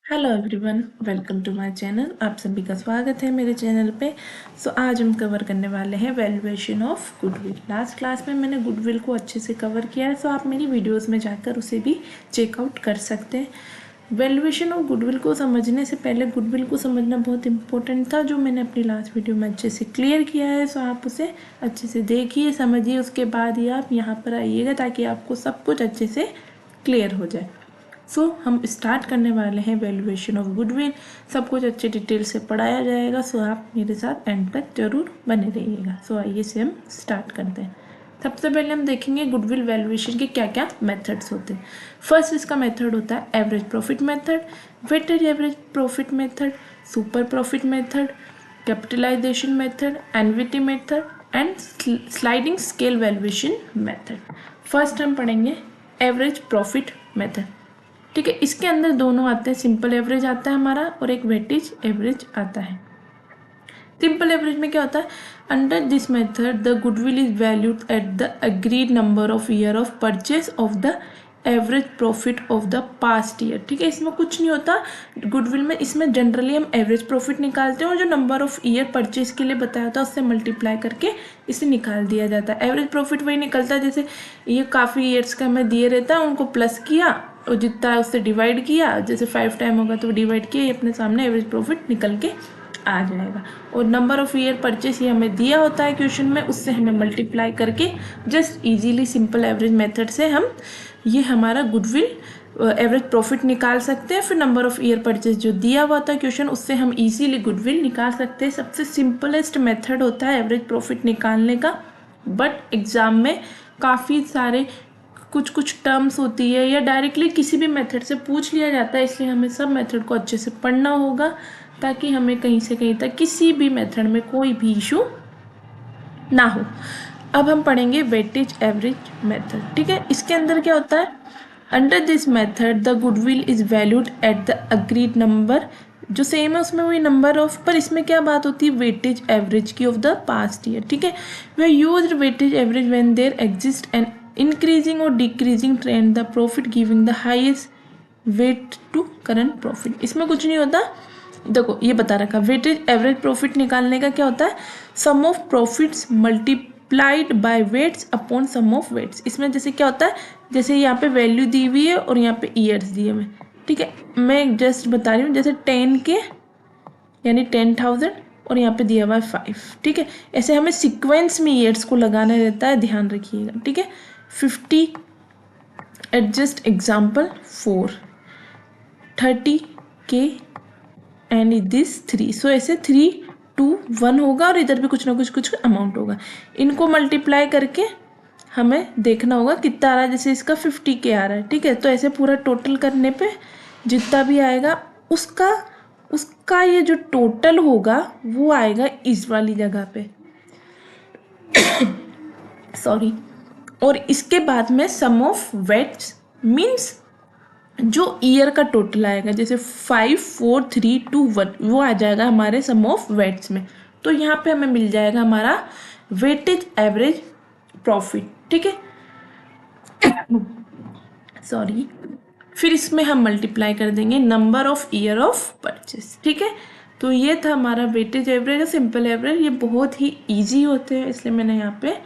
Hello everyone, welcome to my channel. आप सभी का स्वागत है मेरे चैनल पे। आज हम कवर करने वाले हैं valuation of goodwill. Last class में मैंने गुडविल को अच्छे से कवर किया है, आप मेरी वीडियोस में जाकर उसे भी चेकआउट कर सकते हैं। वैल्यूएशन ऑफ गुडविल को समझने से पहले गुडविल को समझना बहुत इंपॉर्टेंट था, जो मैंने अपनी लास्ट वीडियो में अच्छे से क्लियर किया है। आप उसे अच्छे से देखिए, समझिए, उसके बाद ही आप यहाँ पर आइएगा ताकि आपको सब कुछ अच्छे से क्लियर हो जाए। हम स्टार्ट करने वाले हैं वैल्यूएशन ऑफ गुडविल। सब कुछ अच्छे डिटेल से पढ़ाया जाएगा। आप मेरे साथ एंड तक जरूर बने रहिएगा। आइए से हम स्टार्ट करते हैं। सबसे पहले हम देखेंगे गुडविल वैल्यूएशन के क्या क्या मेथड्स होते हैं। फर्स्ट इसका मेथड होता है average profit method, weighted average profit method, super profit method, capitalization method, NVT method and sliding scale valuation method. First हम पढ़ेंगे एवरेज प्रॉफिट मेथड। ठीक है, इसके अंदर दोनों आते हैं, सिंपल एवरेज आता है हमारा और एक वेटेज एवरेज आता है। सिंपल एवरेज में क्या होता है, under this method the goodwill is valued at the agreed number of year of purchase of the average profit of the past year. ठीक है, इसमें कुछ नहीं होता गुडविल में। इसमें जनरली हम एवरेज प्रॉफिट निकालते हैं और जो नंबर ऑफ ईयर परचेज के लिए बताया होता है उससे मल्टीप्लाई करके इसे निकाल दिया जाता है। एवरेज प्रॉफिट वही निकलता है, जैसे ये काफ़ी ईयर्स का हमें दिए रहता है, उनको प्लस किया और जितना है उससे डिवाइड किया, जैसे 5 टाइम होगा तो डिवाइड किया, ये अपने सामने एवरेज प्रॉफिट निकल के आ जाएगा। और नंबर ऑफ ईयर परचेस ये हमें दिया होता है क्वेश्चन में, उससे हमें मल्टीप्लाई करके just easily simple average method से हम ये हमारा गुडविल एवरेज प्रॉफिट निकाल सकते हैं। फिर नंबर ऑफ ईयर परचेज जो दिया हुआ था क्वेश्चन, उससे हम इजीली गुडविल निकाल सकते हैं। सबसे सिंपलेस्ट मेथड होता है एवरेज प्रॉफिट निकालने का, बट एग्जाम में काफ़ी सारे कुछ टर्म्स होती है या डायरेक्टली किसी भी मेथड से पूछ लिया जाता है, इसलिए हमें सब मेथड को अच्छे से पढ़ना होगा ताकि हमें कहीं से कहीं तक किसी भी मेथड में कोई भी इशू ना हो। अब हम पढ़ेंगे वेटेज एवरेज मेथड। ठीक है, इसके अंदर क्या होता है, under this method the goodwill is valued at the agreed number, जो सेम है उसमें वही नंबर ऑफ, पर इसमें क्या बात होती है वेटेज एवरेज की ऑफ द पास्ट ईयर। ठीक है, we use weightage average when there exist an increasing और decreasing trend the profit giving the highest weight to current profit. इसमें कुछ नहीं होता, देखो ये बता रखा, वेटेज एवरेज प्रॉफिट निकालने का क्या होता है, sum of profits multiplied by weights upon sum of weights. इसमें जैसे क्या होता है, जैसे यहाँ पे वैल्यू दी हुई है और यहाँ पे ईयर्स दिए हुए। ठीक है, मैं जस्ट बता रही हूँ, जैसे 10 के यानी 10,000 और यहाँ पे दिया हुआ है 5। ठीक है, ऐसे हमें सीक्वेंस में ईयर्स को लगाना रहता है, ध्यान रखिएगा। ठीक है, 50 एडजस्ट एग्जाम्पल 4, 30 के एंड दिस 3। सो ऐसे 3, 2, 1 होगा और इधर भी कुछ ना कुछ अमाउंट होगा। इनको मल्टीप्लाई करके हमें देखना होगा कितना आ रहा है, जैसे इसका 50 के आ रहा है। ठीक है, तो ऐसे पूरा टोटल करने पे जितना भी आएगा उसका उसका ये जो टोटल होगा वो आएगा इस वाली जगह पे सॉरी। और इसके बाद में सम ऑफ वेट्स मीन्स जो ईयर का टोटल आएगा, जैसे 5, 4, 3, 2, 1, वो आ जाएगा हमारे सम ऑफ वेट्स में। तो यहाँ पे हमें मिल जाएगा हमारा वेटेज एवरेज प्रॉफिट। ठीक है, सॉरी। फिर इसमें हम मल्टीप्लाई कर देंगे number of year of purchase. ठीक है, तो ये था हमारा वेटेज एवरेज और सिंपल एवरेज। ये बहुत ही इजी होते हैं, इसलिए मैंने यहाँ पे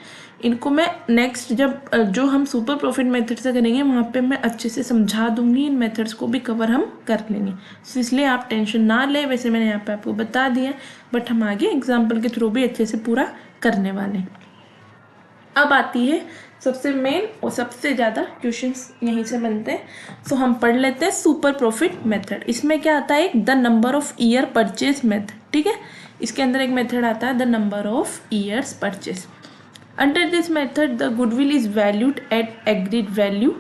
इनको मैं नेक्स्ट जब जो हम सुपर प्रॉफिट मेथड से करेंगे वहाँ पे मैं अच्छे से समझा दूंगी, इन मेथड्स को भी कवर हम कर लेंगे। तो इसलिए आप टेंशन ना लें, वैसे मैंने यहाँ पे आपको बता दिया, बट हम आगे एग्जाम्पल के थ्रू भी अच्छे से पूरा करने वाले हैं। अब आती है सबसे मेन और सबसे ज़्यादा क्वेश्चंस यहीं से बनते हैं। हम पढ़ लेते हैं सुपर प्रॉफिट मेथड। इसमें क्या आता है, the number of year purchase method. ठीक है, इसके अंदर एक मेथड आता है the number of years purchase. Under this method the goodwill is valued at agreed value,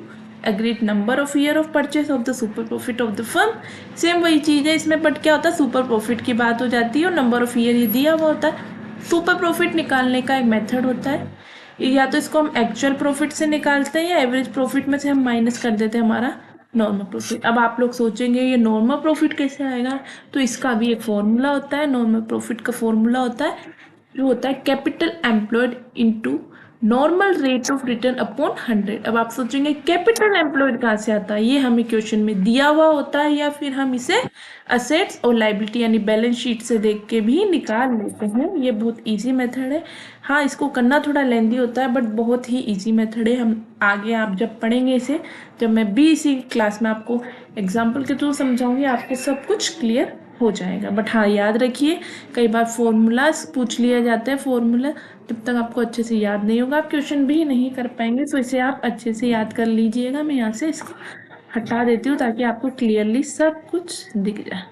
agreed number of year of purchase of the super profit of the firm. Same वही चीज़ है इसमें, बट क्या होता है super profit की बात हो जाती है और नंबर ऑफ ईयर ये दिया हुआ होता है। सुपर प्रॉफिट निकालने का एक मेथड होता है, या तो इसको हम एक्चुअल प्रॉफिट से निकालते हैं या एवरेज प्रॉफिट में से हम माइनस कर देते हैं हमारा नॉर्मल प्रॉफिट। अब आप लोग सोचेंगे ये नॉर्मल प्रॉफिट कैसे आएगा, तो इसका भी एक फॉर्मूला होता है। नॉर्मल प्रॉफिट का फॉर्मूला होता है जो होता है capital employed into normal rate of return upon 100। अब आप सोचेंगे कैपिटल एम्प्लॉयड कहाँ से आता है, ये हमें क्वेश्चन में दिया हुआ होता है या फिर हम इसे असेट्स और लाइबिलिटी यानी बैलेंस शीट से देख के भी निकाल लेते हैं। ये बहुत इजी मेथड है। हाँ, इसको करना थोड़ा लेंदी होता है बट बहुत ही इजी मेथड है। हम आगे आप जब पढ़ेंगे इसे, जब मैं इसी क्लास में आपको एग्जाम्पल के थ्रू समझाऊंगी, आपको सब कुछ क्लियर हो जाएगा। बट हाँ, याद रखिए कई बार फॉर्मूलाज पूछ लिया जाता है, फॉर्मूला जब तक आपको अच्छे से याद नहीं होगा आप क्वेश्चन भी नहीं कर पाएंगे। तो इसे आप अच्छे से याद कर लीजिएगा। मैं यहाँ से इसको हटा देती हूँ ताकि आपको क्लियरली सब कुछ दिख जाए।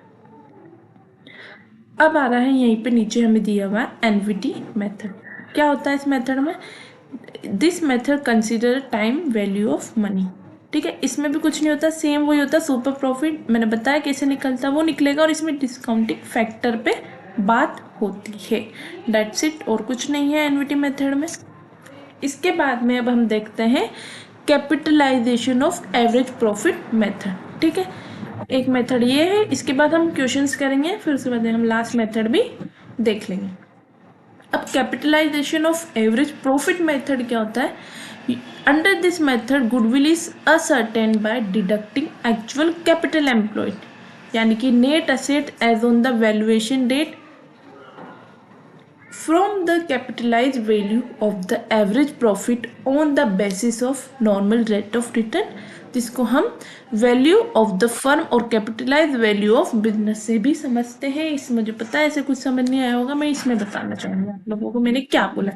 अब आ रहा है यहीं पे नीचे हमें दिया हुआ है एनवीटी मेथड। क्या होता है इस मेथड में? This method consider time value of money. ठीक है, इसमें भी कुछ नहीं होता, सेम वही होता है। सुपर प्रॉफिट मैंने बताया कैसे निकलता है, वो निकलेगा और इसमें डिस्काउंटिंग फैक्टर पे बात होती है। दैट्स इट, और कुछ नहीं है एनवीटी मेथड में। इसके बाद में अब हम देखते हैं capitalization of average profit method. ठीक है, एक मेथड ये है। इसके बाद हम क्वेश्चंस करेंगे, फिर उसके बाद हम लास्ट मेथड भी देख लेंगे। अब capitalization of average profit method क्या होता है? Under this method goodwill is ascertain by deducting actual capital employed, यानी कि net asset as on the valuation date from the capitalized value of the average profit on the basis of normal rate of return, जिसको हम value of the firm और capitalise value of business से भी समझते हैं। इस मुझे पता है ऐसे कुछ समझ नहीं आया होगा, मैं इसमें बताना चाहूंगी आप लोगों को मैंने क्या बोला।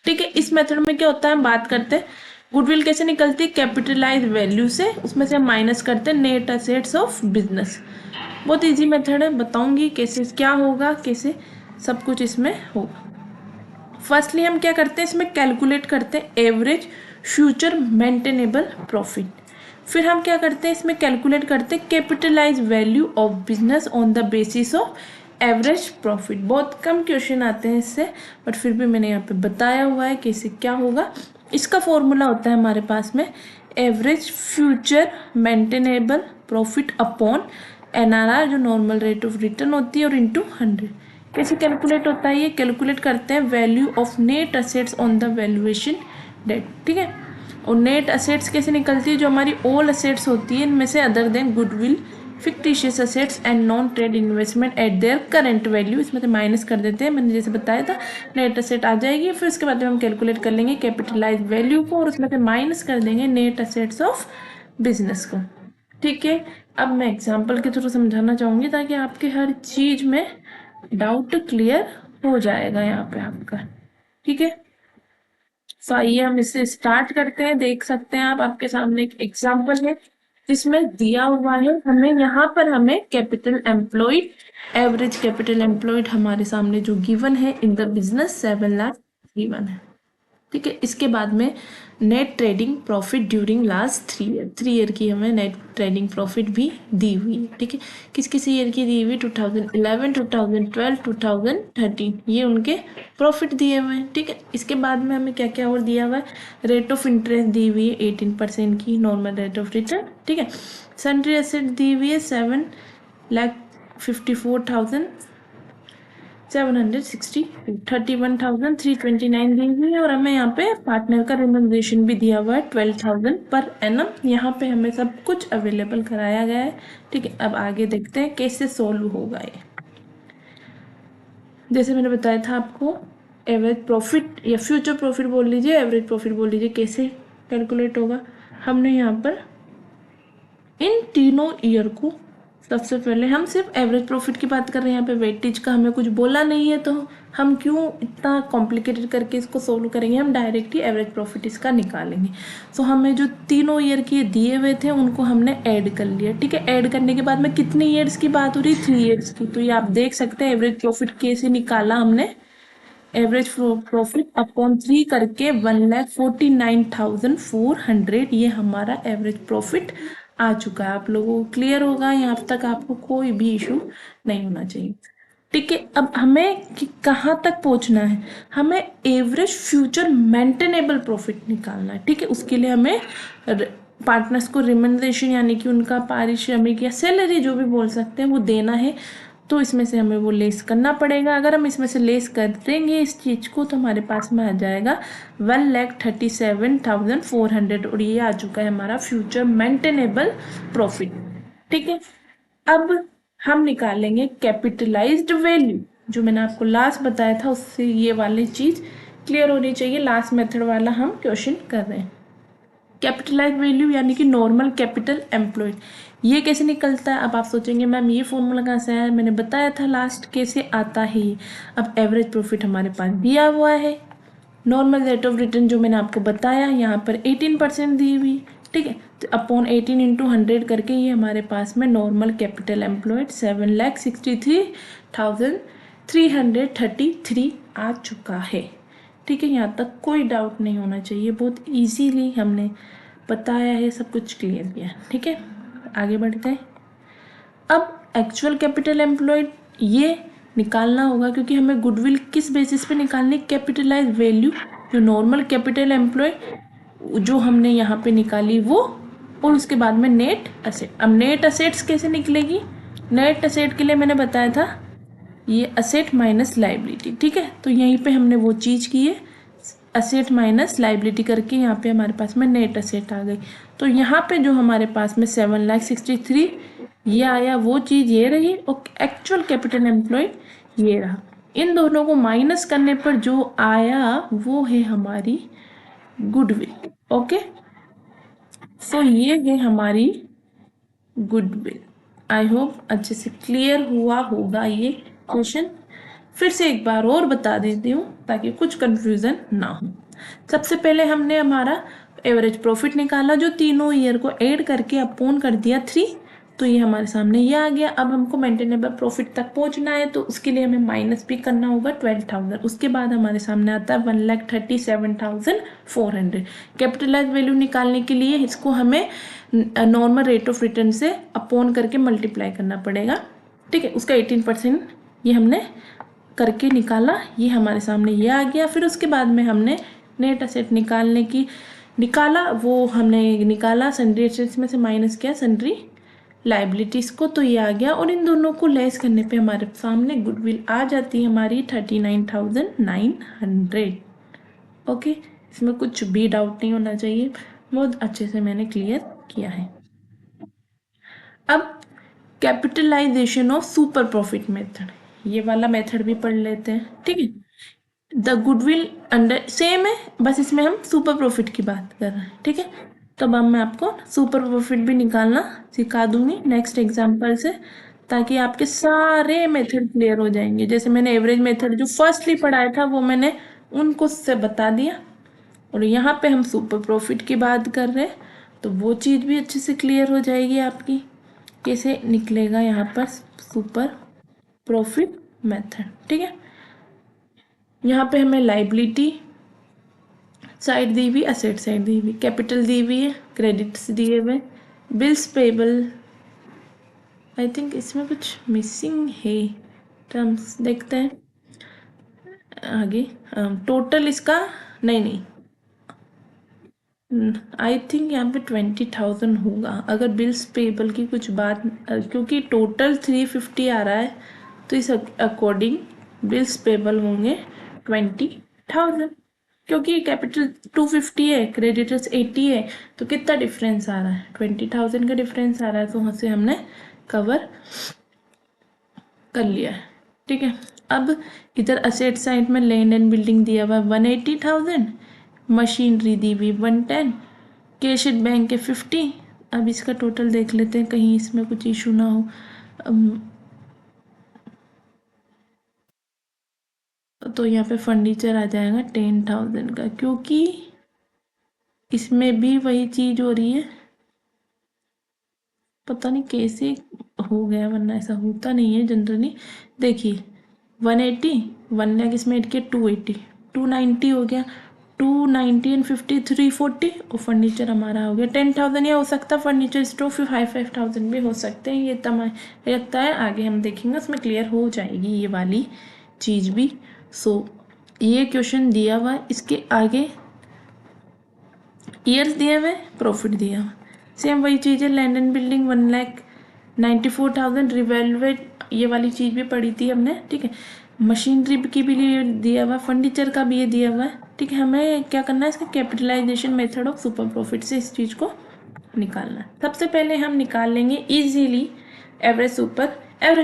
ठीक है, इस मेथड में क्या होता है, हम बात करते हैं गुडविल कैसे निकलती है कैपिटलाइज वैल्यू से, उसमें से हम माइनस करते हैं नेट असेट्स ऑफ बिजनेस। बहुत इजी मेथड है, बताऊंगी कैसे क्या होगा, कैसे सब कुछ इसमें होगा। फर्स्टली हम क्या करते हैं, इसमें कैलकुलेट करते हैं एवरेज फ्यूचर मेंटेनेबल प्रॉफिट। फिर हम क्या करते हैं, इसमें कैलकुलेट करते हैं capitalize value of business on the basis of average profit. बहुत कम क्वेश्चन आते हैं इससे, बट फिर भी मैंने यहाँ पे बताया हुआ है कैसे क्या होगा। इसका फॉर्मूला होता है हमारे पास में average future maintainable profit upon NRR जो नॉर्मल रेट ऑफ रिटर्न होती है और इंटू 100। कैसे कैलकुलेट होता है ये? कैलकुलेट करते हैं value of net assets on the valuation date. ठीक है, और नेट असेट्स कैसे निकलती है? जो हमारी ऑल असेट्स होती है इनमें से other than goodwill fictitious assets and non trade investment at their current value, इसमें से माइनस कर देते हैं। मैंने जैसे बताया था नेट असेट आ जाएगी, फिर उसके बाद हम कैलकुलेट कर लेंगे कैपिटलाइज वैल्यू को और उसमें से माइनस कर देंगे नेट असेट्स ऑफ बिजनेस को। ठीक है, अब मैं एग्जाम्पल के थ्रू समझाना चाहूँगी ताकि आपके हर चीज में डाउट क्लियर हो जाएगा यहाँ पे आपका। ठीक है, तो आइए हम इसे स्टार्ट करते हैं। देख सकते हैं आप, आपके सामने एक एग्जाम्पल है जिसमें दिया हुआ है हमें यहाँ पर हमें capital employed, average capital employed हमारे सामने जो गिवन है in the business 7 lakh given है। ठीक है, इसके बाद में net trading profit during last 3 year की हमें नेट ट्रेडिंग प्रॉफिट भी दी हुई है। ठीक है, किस किस ईयर की दी हुई? 2011, 2012, 2013, ये उनके प्रॉफिट दिए हुए हैं। ठीक है, इसके बाद में हमें क्या क्या और दिया हुआ है? रेट ऑफ इंटरेस्ट दी हुई है 18% की, नॉर्मल रेट ऑफ रिटर्न। ठीक है, सन्ड्री एसेट दी हुई है 7,54,760, 31,329 दी हुई है और हमें यहाँ पे पार्टनर का रिमूनरेशन भी दिया हुआ है 12,000 पर एनम। यहाँ पे हमें सब कुछ अवेलेबल कराया गया है। ठीक है, अब आगे देखते हैं कैसे सोल्व होगा ये। जैसे मैंने बताया था आपको एवरेज प्रॉफिट या फ्यूचर प्रॉफिट बोल लीजिए, एवरेज प्रॉफिट बोल लीजिए, कैसे कैलकुलेट होगा। हमने यहाँ पर इन तीनों ईयर को, सबसे पहले हम सिर्फ एवरेज प्रॉफिट की बात कर रहे हैं, यहाँ पे वेटेज का हमें कुछ बोला नहीं है तो हम क्यों इतना कॉम्प्लिकेटेड करके इसको सोल्व करेंगे, हम डायरेक्ट ही एवरेज प्रॉफिट इसका निकालेंगे। तो हमें जो तीनों ईयर के दिए हुए थे उनको हमने ऐड कर लिया। ठीक है, ऐड करने के बाद में कितने ईयर्स की बात हो रही? 3 ईयर्स की। तो ये आप देख सकते हैं एवरेज प्रॉफिट कैसे निकाला हमने, एवरेज प्रॉफिट अपॉन 3 करके 1,49,400 ये हमारा एवरेज प्रॉफिट आ चुका है। आप लोगों को क्लियर होगा, यहाँ तक आपको कोई भी इशू नहीं होना चाहिए। ठीक है, अब हमें कहाँ तक पहुंचना है? हमें एवरेज फ्यूचर मेंटेनेबल प्रॉफिट निकालना है। ठीक है, उसके लिए हमें पार्टनर्स को रिमूनरेशन यानी कि उनका पारिश्रमिक या सैलरी जो भी बोल सकते हैं वो देना है तो इसमें से हमें वो लेस करना पड़ेगा। अगर हम इसमें से लेस कर देंगे इस चीज़ को तो हमारे पास में आ जाएगा 1,37,400 और ये आ चुका है हमारा फ्यूचर मेंटेनेबल प्रॉफिट। ठीक है, अब हम निकालेंगे कैपिटलाइज्ड वैल्यू। जो मैंने आपको लास्ट बताया था उससे ये वाली चीज़ क्लियर होनी चाहिए। लास्ट मेथड वाला हम क्वेश्चन कर रहे हैं। कैपिटलाइज वैल्यू यानी कि नॉर्मल कैपिटल एम्प्लॉयड, ये कैसे निकलता है? अब आप सोचेंगे मैम ये फॉर्मूला कहाँ से आया? मैंने बताया था लास्ट, कैसे आता है। अब एवरेज प्रॉफिट हमारे पास दिया हुआ है, नॉर्मल रेट ऑफ रिटर्न जो मैंने आपको बताया यहाँ पर 18% दी हुई। ठीक है, तो अपॉन 18 इंटू 100 करके ये हमारे पास में नॉर्मल कैपिटल एम्प्लॉयड 7,63,333 आ चुका है। ठीक है, यहाँ तक कोई डाउट नहीं होना चाहिए, बहुत इजीली हमने बताया है, सब कुछ क्लियर किया। ठीक है, आगे बढ़ते हैं। अब एक्चुअल कैपिटल एम्प्लॉयड ये निकालना होगा, क्योंकि हमें गुडविल किस बेसिस पे निकालनी? कैपिटलाइज वैल्यू, जो नॉर्मल कैपिटल एम्प्लॉयड जो हमने यहाँ पे निकाली वो, और उसके बाद में नेट असेट। अब नेट असेट्स कैसे निकलेगी? नेट असेट के लिए मैंने बताया था ये असेट माइनस लाइबिलिटी। ठीक है, तो यहीं पे हमने वो चीज़ की है, असेट माइनस लाइबिलिटी करके यहाँ पे हमारे पास में नेट असेट आ गई। तो यहाँ पे जो हमारे पास में 7,63,000 ये आया, वो चीज़ ये रही, और एक्चुअल कैपिटल एम्प्लॉयड ये रहा। इन दोनों को माइनस करने पर जो आया वो है हमारी गुडविल। ओके, सो ये है हमारी गुडविल। आई होप अच्छे से क्लियर हुआ होगा ये क्वेश्चन। फिर से एक बार और बता देती हूँ ताकि कुछ कंफ्यूजन ना हो। सबसे पहले हमने हमारा एवरेज प्रॉफिट निकाला, जो तीनों ईयर को ऐड करके अपॉन कर दिया 3, तो ये हमारे सामने ये आ गया। अब हमको मेंटेनेबल प्रॉफिट तक पहुंचना है, तो उसके लिए हमें माइनस भी करना होगा 12,000। उसके बाद हमारे सामने आता है 1,37,400। कैपिटलाइज वैल्यू निकालने के लिए इसको हमें नॉर्मल रेट ऑफ रिटर्न से अपॉन करके मल्टीप्लाई करना पड़ेगा। ठीक है, उसका 18% ये हमने करके निकाला, ये हमारे सामने ये आ गया। फिर उसके बाद में हमने नेट असेट निकाला, वो हमने निकाला सन्ड्री एसेट्स में से माइनस किया सन्ड्री लाइबिलिटीज़ को, तो ये आ गया। और इन दोनों को लेस करने पे हमारे सामने गुडविल आ जाती है हमारी 39,900। ओके, इसमें कुछ भी डाउट नहीं होना चाहिए, बहुत अच्छे से मैंने क्लियर किया है। अब capitalization of super profit method, ये वाला मेथड भी पढ़ लेते हैं। ठीक है, द गुडविल अंडर सेम है, बस इसमें हम सुपर प्रॉफिट की बात कर रहे हैं। ठीक है, तब अब मैं आपको सुपर प्रॉफिट भी निकालना सिखा दूंगी नेक्स्ट एग्जाम्पल से, ताकि आपके सारे मेथड क्लियर हो जाएंगे। जैसे मैंने एवरेज मेथड जो फर्स्टली पढ़ाया था वो मैंने उनको से बता दिया, और यहाँ पे हम सुपर प्रॉफिट की बात कर रहे हैं, तो वो चीज़ भी अच्छे से क्लियर हो जाएगी आपकी, कैसे निकलेगा यहाँ पर सुपर प्रॉफिट मेथड। ठीक है, यहाँ पे हमें लाइबिलिटी साइड दी हुई, असेट साइड दी हुई, कैपिटल दी हुई है, क्रेडिट्स दिए हुए, बिल्स पेबल। आई थिंक इसमें कुछ मिसिंग है, टर्म्स देखते हैं आगे। टोटल इसका नहीं, आई थिंक यहाँ पे 20,000 होगा अगर बिल्स पेबल की कुछ बात, क्योंकि टोटल 350 आ रहा है, तो इस अकॉर्डिंग बिल्स पेबल होंगे 20,000, क्योंकि कैपिटल 250 है, क्रेडिटर्स 80 है, तो कितना डिफरेंस आ रहा है? 20,000 का डिफरेंस आ रहा है, तो वहाँ से हमने कवर कर लिया है। ठीक है, अब इधर असेट साइड में लैंड एंड बिल्डिंग दिया हुआ 180,000, मशीनरी दी हुई 110, कैश एट बैंक के 50। अब इसका टोटल देख लेते हैं कहीं इसमें कुछ इशू ना हो। तो यहाँ पे फर्नीचर आ जाएगा 10,000 का, क्योंकि इसमें भी वही चीज़ हो रही है, पता नहीं कैसे हो गया, वरना ऐसा होता नहीं है जनरली। देखिए 180, 1 लाख इसमें ऐड किया 280, 290 हो गया, 290 एंड 50 340, और फर्नीचर हमारा हो गया 10,000। या हो सकता है फर्नीचर स्टोर फिर 5,000 भी हो सकते हैं, ये तमाम लगता है आगे हम देखेंगे, उसमें क्लियर हो जाएगी ये वाली चीज़ भी। सो ये क्वेश्चन दिया हुआ है, इसके आगे ईयर्स दिए हुए, प्रॉफिट दिया हुआ, सेम वही चीज़ है। लैंड एंड बिल्डिंग 1 लाख 94,000 रिवेलवेट, ये वाली चीज़ भी पढ़ी थी हमने, ठीक है। मशीनरी की भी लिए दिया हुआ, फर्नीचर का भी ये दिया हुआ है, ठीक है। हमें क्या करना है, इसका capitalization method of super profit से इस चीज़ को निकालना है। सबसे पहले हम निकाल लेंगे इजीली एवरेज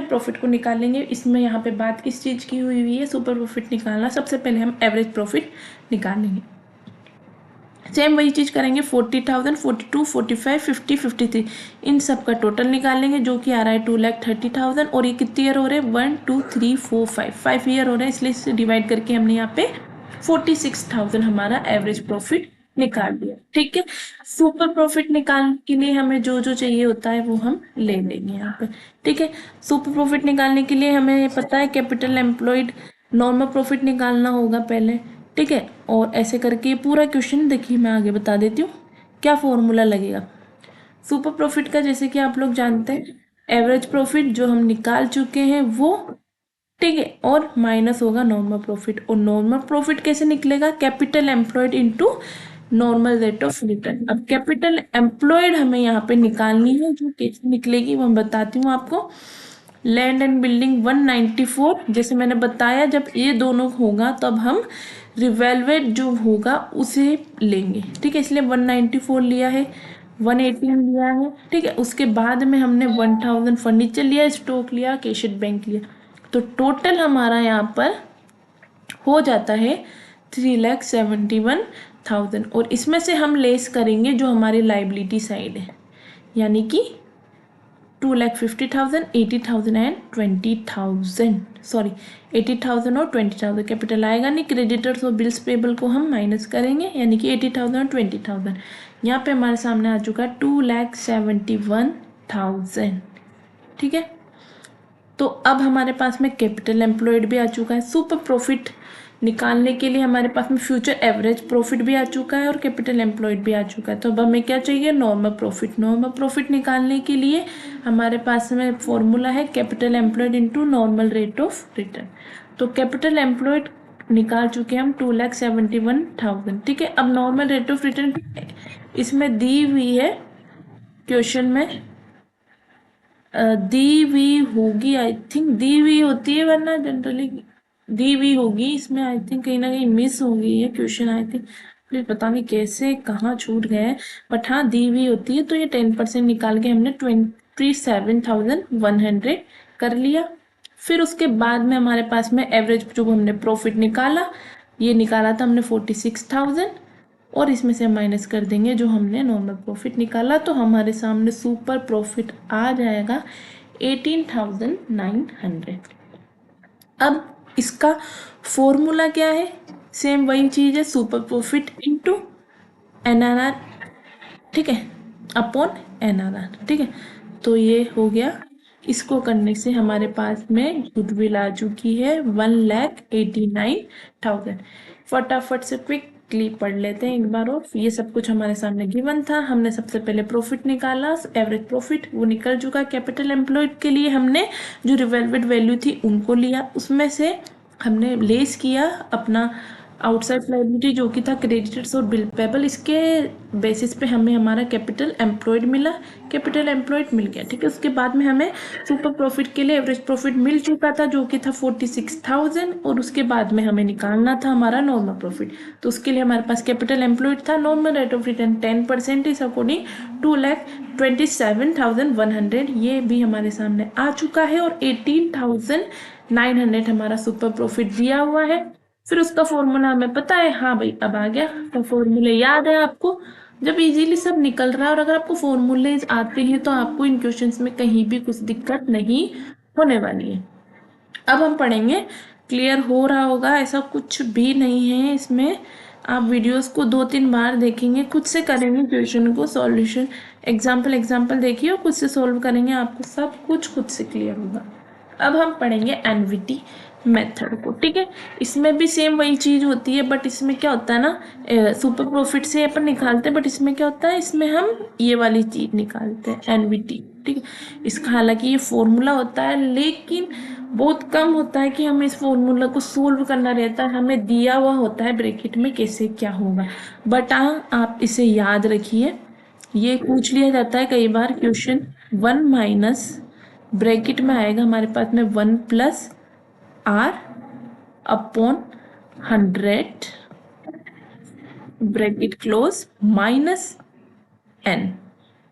प्रॉफिट को निकाल लेंगे। इसमें यहाँ पे बात किस चीज़ की हुई है, सुपर प्रॉफिट निकालना। सबसे पहले हम एवरेज प्रॉफिट निकाल लेंगे। सेम वही चीज़ करेंगे, 40,000, 42, 45, 50, 53 इन सब का टोटल निकाल लेंगे, जो कि आ रहा है 2,30,000। और ये कितने ईयर हो रहे हैं, 1 2 3 4 5 ईयर हो रहे हैं, इसलिए इसे डिवाइड करके हमने यहाँ पे 46,000 हमारा एवरेज प्रॉफिट निकाल दिया, ठीक है। सुपर प्रॉफिट निकालने के लिए हमें जो जो चाहिए होता है वो हम ले लेंगे यहाँ पे, ठीक है। सुपर प्रॉफिट निकालने के लिए हमें पता है कैपिटल एम्प्लॉयड नॉर्मल प्रॉफिट निकालना होगा पहले, ठीक है। और ऐसे करके ये पूरा क्वेश्चन देखिए मैं आगे बता देती हूँ क्या फॉर्मूला लगेगा सुपर प्रॉफिट का। जैसे कि आप लोग जानते हैं एवरेज प्रॉफिट जो हम निकाल चुके हैं वो, ठीक है, और माइनस होगा नॉर्मल प्रॉफिट। और नॉर्मल प्रॉफिट कैसे निकलेगा, capital employed into normal rate of return. अब कैपिटल एम्प्लॉयड हमें यहाँ पे निकालनी है, जो कैसे निकलेगी वो मैं बताती हूँ आपको। लैंड एंड बिल्डिंग 194, जैसे मैंने बताया जब ये दोनों होगा तब हम रिवेलवेट जो होगा उसे लेंगे, ठीक है। इसलिए 194 लिया है, 118 लिया है, ठीक है। उसके बाद में हमने 1000 फर्नीचर लिया, स्टॉक लिया, कैशड बैंक लिया। तो टोटल हमारा यहाँ पर हो जाता है 3,71,000। और इसमें से हम लेस करेंगे जो हमारी लाइबिलिटी साइड है, यानी कि 2,50,000, 80,000 एंड 20,000, सॉरी 80,000 और 20,000। कैपिटल आएगा नहीं, क्रेडिटर्स और बिल्स पेबल को हम माइनस करेंगे, यानी कि 80,000 और 20,000। यहाँ पे हमारे सामने आ चुका है 2,71,000, ठीक है। तो अब हमारे पास में कैपिटल एम्प्लॉयड भी आ चुका है। सुपर प्रॉफिट निकालने के लिए हमारे पास में फ्यूचर एवरेज प्रॉफिट भी आ चुका है और कैपिटल एम्प्लॉयड भी आ चुका है। तो अब हमें क्या चाहिए, नॉर्मल प्रॉफिट। नॉर्मल प्रॉफिट निकालने के लिए हमारे पास में फॉर्मूला है capital employed into normal rate of return. तो कैपिटल एम्प्लॉयड निकाल चुके हम 2,71,000, ठीक है। अब नॉर्मल रेट ऑफ रिटर्न इसमें दी हुई है क्वेश्चन में, दी हुई होगी, आई थिंक दी हुई होती है, वरना जनरली दी हुई होगी। इसमें आई थिंक कहीं ना कहीं मिस हो गई है क्वेश्चन, आई थिंक फिर पता नहीं कैसे कहाँ छूट गए, बट हाँ दी हुई होती है। तो ये 10% निकाल के हमने 27,100 कर लिया। फिर उसके बाद में हमारे पास में एवरेज जो हमने प्रॉफिट निकाला, ये निकाला था हमने 46,000, और इसमें से माइनस कर देंगे जो हमने नॉर्मल प्रॉफिट निकाला। तो हमारे सामने सुपर प्रॉफिट आ जाएगा 18,900। अब इसका फॉर्मूला क्या है, सेम वही चीज़ है, सुपर प्रॉफिट इनटू एनआरआर, ठीक है, अपॉन एनआरआर, ठीक है। तो ये हो गया। इसको करने से हमारे पास में गुडविल आ चुकी है 1,89,000। फटाफट से क्विकली पढ़ लेते हैं एक बार और। ये सब कुछ हमारे सामने गिवन था। हमने सबसे पहले प्रॉफिट निकाला, एवरेज प्रॉफिट वो निकल चुका। कैपिटल एम्प्लॉयड के लिए हमने जो रिवेलवेट वैल्यू थी उनको लिया, उसमें से हमने लेस किया अपना आउटसाइड लायबिलिटी जो कि था क्रेडिटर्स और बिल पेबल। इसके बेसिस पे हमें हमारा कैपिटल एम्प्लॉयड मिला, कैपिटल एम्प्लॉयड मिल गया, ठीक है। उसके बाद में हमें सुपर प्रॉफिट के लिए एवरेज प्रॉफिट मिल चुका था जो कि था 46,000, और उसके बाद में हमें निकालना था हमारा नॉर्मल प्रॉफिट। तो उसके लिए हमारे पास कैपिटल एम्प्लॉयड था, नॉर्मल रेट ऑफ रिटर्न 10% इस अकॉर्डिंग 2,27,100 ये भी हमारे सामने आ चुका है। और 18,900 हमारा सुपर प्रॉफिट दिया हुआ है। फिर उसका फॉर्मूला हमें पता है, हाँ भाई अब आ गया। तो फॉर्मूले याद है आपको, जब इजीली सब निकल रहा है और अगर आपको फॉर्मूले आते हैं तो आपको इन क्वेश्चंस में कहीं भी कुछ दिक्कत नहीं होने वाली है। अब हम पढ़ेंगे, क्लियर हो रहा होगा, ऐसा कुछ भी नहीं है इसमें। आप वीडियोस को 2-3 बार देखेंगे, खुद से करेंगे क्वेश्चन को सॉल्यूशन, एग्जाम्पल देखिए और खुद से सॉल्व करेंगे, आपको सब कुछ खुद से क्लियर होगा। अब हम पढ़ेंगे एनवीटी मेथड को, ठीक है। इसमें भी सेम वही चीज होती है, बट इसमें क्या होता है ना, सुपर प्रॉफिट से अपन निकालते हैं, बट इसमें क्या होता है, इसमें हम ये वाली चीज निकालते हैं एनवीटी, ठीक है। इसका हालांकि ये फॉर्मूला होता है लेकिन बहुत कम होता है कि हमें इस फॉर्मूला को सोल्व करना रहता है, हमें दिया हुआ होता है ब्रैकेट में कैसे क्या होगा। बट आप इसे याद रखिए, ये पूछ लिया जाता है कई बार क्वेश्चन 1 माइनस ब्रैकेट में आएगा हमारे पास में 1 plus R upon 100 bracket close minus N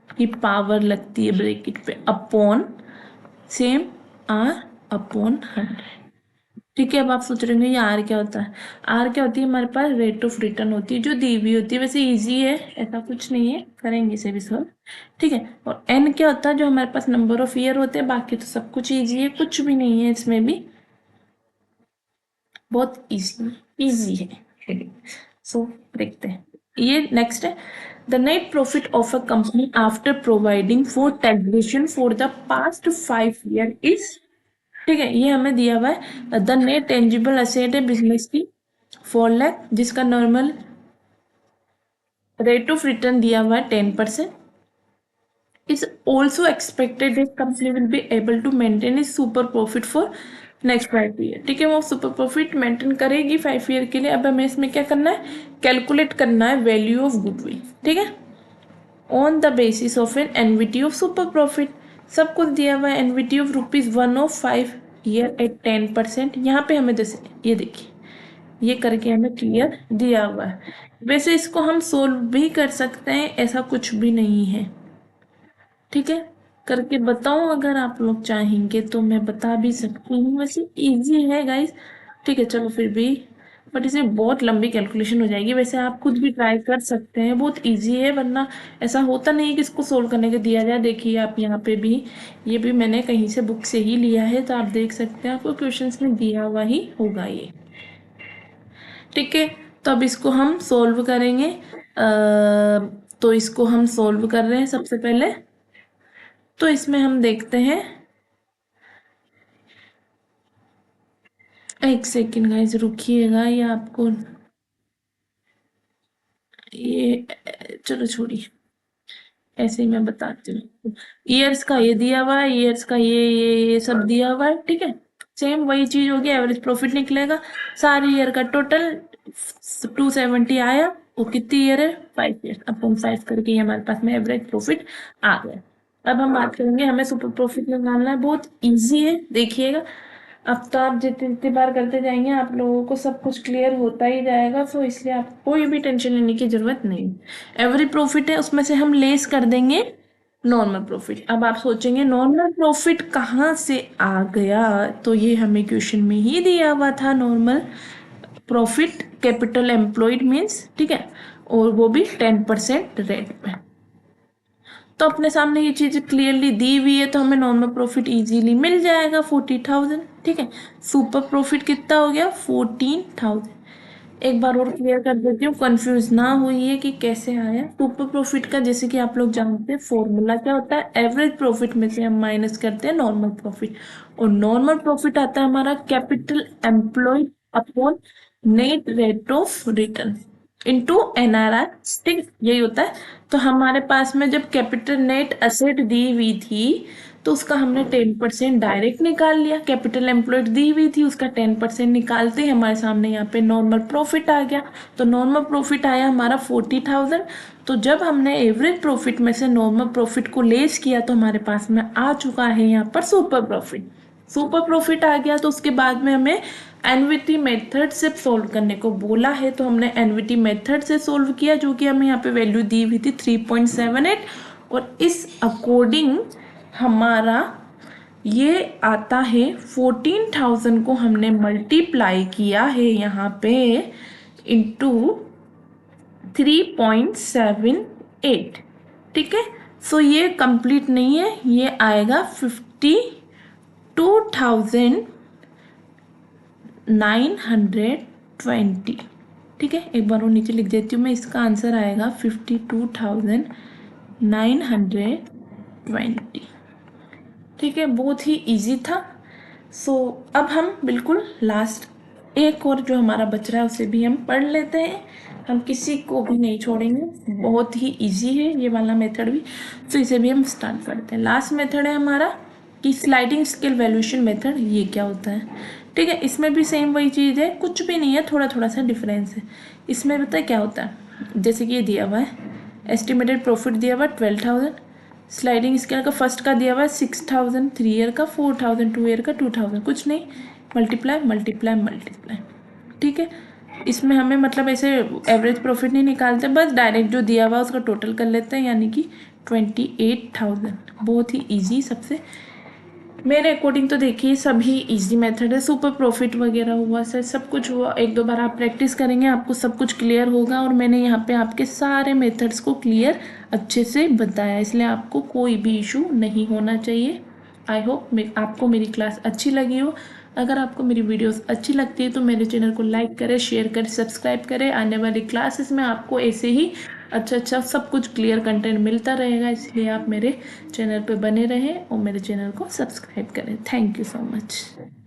की पावर लगती है ब्रैकेट पे अपॉन सेम आर अपॉन 100। ठीक है, अब आप सोच रहे होंगे ये आर क्या होता है। आर क्या होती है, हमारे पास रेट ऑफ रिटर्न होती है जो दी हुई होती है। वैसे इजी है, ऐसा कुछ नहीं है, करेंगे इसे भी सॉल्व। ठीक है, और एन क्या होता है, जो हमारे पास नंबर ऑफ ईयर होते हैं। बाकी तो सब कुछ इजी है, कुछ भी नहीं है इसमें भी, बहुत इजी इजी है। सो देखते हैं, ये नेक्स्ट है। The net profit of a company after providing for taxation for the past 5 year is. ठीक है, ये हमें दिया हुआ है। द नेट टेंजिबल असेट है बिजनेस की 4 लाख, जिसका नॉर्मल रेट ऑफ रिटर्न दिया हुआ है 10%। Is also expected that company will be able to maintain is super profit for next 5 year. ठीक है, वो सुपर प्रॉफिट मेंटेन करेगी 5 ईयर के लिए। अब हमें इसमें क्या करना है, कैलकुलेट करना है वैल्यू ऑफ गुडविल। ठीक है, on the basis of an NVT of super profit. सब कुछ दिया हुआ है, एनवीटी ऑफ ₹1/5 ईयर एट 10%। यहाँ पे हमें जैसे ये देखिए, ये करके हमें क्लियर दिया हुआ है। वैसे इसको हम सोल्व भी कर सकते हैं, ऐसा कुछ भी नहीं है। ठीक है, करके बताऊं अगर आप लोग चाहेंगे तो मैं बता भी सकती हूँ, वैसे इजी है गाइस। ठीक है, चलो फिर भी, बट इसमें बहुत लंबी कैलकुलेशन हो जाएगी। वैसे आप खुद भी ट्राई कर सकते हैं, बहुत इजी है, वरना ऐसा होता नहीं है कि इसको सोल्व करने के दिया जाए। देखिए आप यहाँ पे भी, ये भी मैंने कहीं से बुक से ही लिया है, तो आप देख सकते हैं, आपको क्वेश्चंस में दिया हुआ ही होगा ये। ठीक है, तो अब इसको हम सोल्व करेंगे। तो इसको हम सोल्व कर रहे हैं सबसे पहले। तो इसमें हम देखते हैं, एक सेकेंड गाइस रुकिएगा, ये आपको ये चलो छोड़िए, ऐसे ही मैं बताती हूँ। ईयर्स का ये दिया हुआ है, ईयर्स का ये सब दिया हुआ है। ठीक है, सेम वही चीज होगी, एवरेज प्रॉफिट निकलेगा। सारे ईयर का टोटल 270 आया। वो कितनी ईयर है, 5 ईयर। अब हम 5 करके हमारे पास में एवरेज प्रॉफिट आ गया। अब हम बात करेंगे, हमें सुपर प्रॉफिट निकालना है, बहुत इजी है, देखिएगा। अब तो आप जितनी जितनी बार करते जाएंगे आप लोगों को सब कुछ क्लियर होता ही जाएगा, तो इसलिए आप कोई भी टेंशन लेने की जरूरत नहीं। एवरेज प्रॉफिट है, उसमें से हम लेस कर देंगे नॉर्मल प्रॉफिट। अब आप सोचेंगे नॉर्मल प्रॉफिट कहाँ से आ गया, तो ये हमें क्वेश्चन में ही दिया हुआ था। Normal profit capital employed means, ठीक है, और वो भी 10% रेट पे। तो अपने सामने ये चीज क्लियरली दी हुई है, तो हमें नॉर्मल प्रॉफिट इजीली मिल जाएगा 40,000। ठीक है, सुपर प्रॉफिट कितना हो गया, 14,000। एक बार और क्लियर कर देती हूँ, कंफ्यूज ना हुई कि कैसे आया सुपर प्रॉफिट का। जैसे कि आप लोग जानते हैं फॉर्मूला क्या होता है, एवरेज प्रॉफिट में से हम माइनस करते हैं नॉर्मल प्रॉफिट, और नॉर्मल प्रॉफिट आता है हमारा capital employed upon net rate of return into NRI। ठीक, यही होता है। तो हमारे पास में जब कैपिटल नेट असेट दी हुई थी, तो उसका हमने 10% डायरेक्ट निकाल लिया। कैपिटल एम्प्लॉयड दी हुई थी, उसका 10% निकालते ही हमारे सामने यहाँ पे नॉर्मल प्रॉफिट आ गया। तो नॉर्मल प्रॉफिट आया हमारा 40,000। तो जब हमने एवरेज प्रॉफिट में से नॉर्मल प्रॉफिट को लेस किया, तो हमारे पास में आ चुका है यहाँ पर सुपर प्रॉफिट। सुपर प्रॉफिट आ गया, तो उसके बाद में हमें एनवीटी मेथड से सॉल्व करने को बोला है। तो हमने एनवीटी मेथड से सॉल्व किया, जो कि हमें यहाँ पे वैल्यू दी हुई थी 3.78, और इस अकॉर्डिंग हमारा ये आता है 14,000 को हमने मल्टीप्लाई किया है यहाँ पे इंटू 3.78। ठीक है, सो ये कंप्लीट नहीं है, ये आएगा 52,920। ठीक है, एक बार और नीचे लिख देती हूँ मैं, इसका आंसर आएगा 52,920। ठीक है, बहुत ही इजी था। सो अब हम बिल्कुल लास्ट एक और जो हमारा बच रहा है उसे भी हम पढ़ लेते हैं। हम किसी को भी नहीं छोड़ेंगे, बहुत ही इजी है ये वाला मेथड भी। तो इसे भी हम स्टार्ट करते हैं। लास्ट मेथड है हमारा कि स्लाइडिंग स्केल वैल्यूएशन मेथड। ये क्या होता है, ठीक है, इसमें भी सेम वही चीज़ है, कुछ भी नहीं है, थोड़ा थोड़ा सा डिफरेंस है। इसमें पता है क्या होता है, जैसे कि ये दिया हुआ है एस्टिमेटेड प्रॉफिट दिया हुआ 12,000, स्लाइडिंग स्केल का फर्स्ट का दिया हुआ है 6000 3 ईयर का, 4000 2 ईयर का, 2000, कुछ नहीं, मल्टीप्लाई मल्टीप्लाई मल्टीप्लाई। ठीक है, इसमें हमें मतलब ऐसे एवरेज प्रॉफिट नहीं निकालते, बस डायरेक्ट जो दिया हुआ है उसका टोटल कर लेते हैं, यानी कि 28,000। बहुत ही ईजी, सबसे मेरे अकॉर्डिंग तो देखिए सभी इजी मेथड है। सुपर प्रॉफिट वगैरह हुआ सर, सब कुछ हुआ, एक दो बार आप प्रैक्टिस करेंगे आपको सब कुछ क्लियर होगा। और मैंने यहाँ पे आपके सारे मेथड्स को क्लियर अच्छे से बताया, इसलिए आपको कोई भी इशू नहीं होना चाहिए। आई होप आपको मेरी क्लास अच्छी लगी हो। अगर आपको मेरी वीडियोस अच्छी लगती है तो मेरे चैनल को लाइक करें, शेयर करें, सब्सक्राइब करें। आने वाली क्लासेस में आपको ऐसे ही अच्छा सब कुछ क्लियर कंटेंट मिलता रहेगा, इसलिए आप मेरे चैनल पे बने रहें और मेरे चैनल को सब्सक्राइब करें। Thank you so much.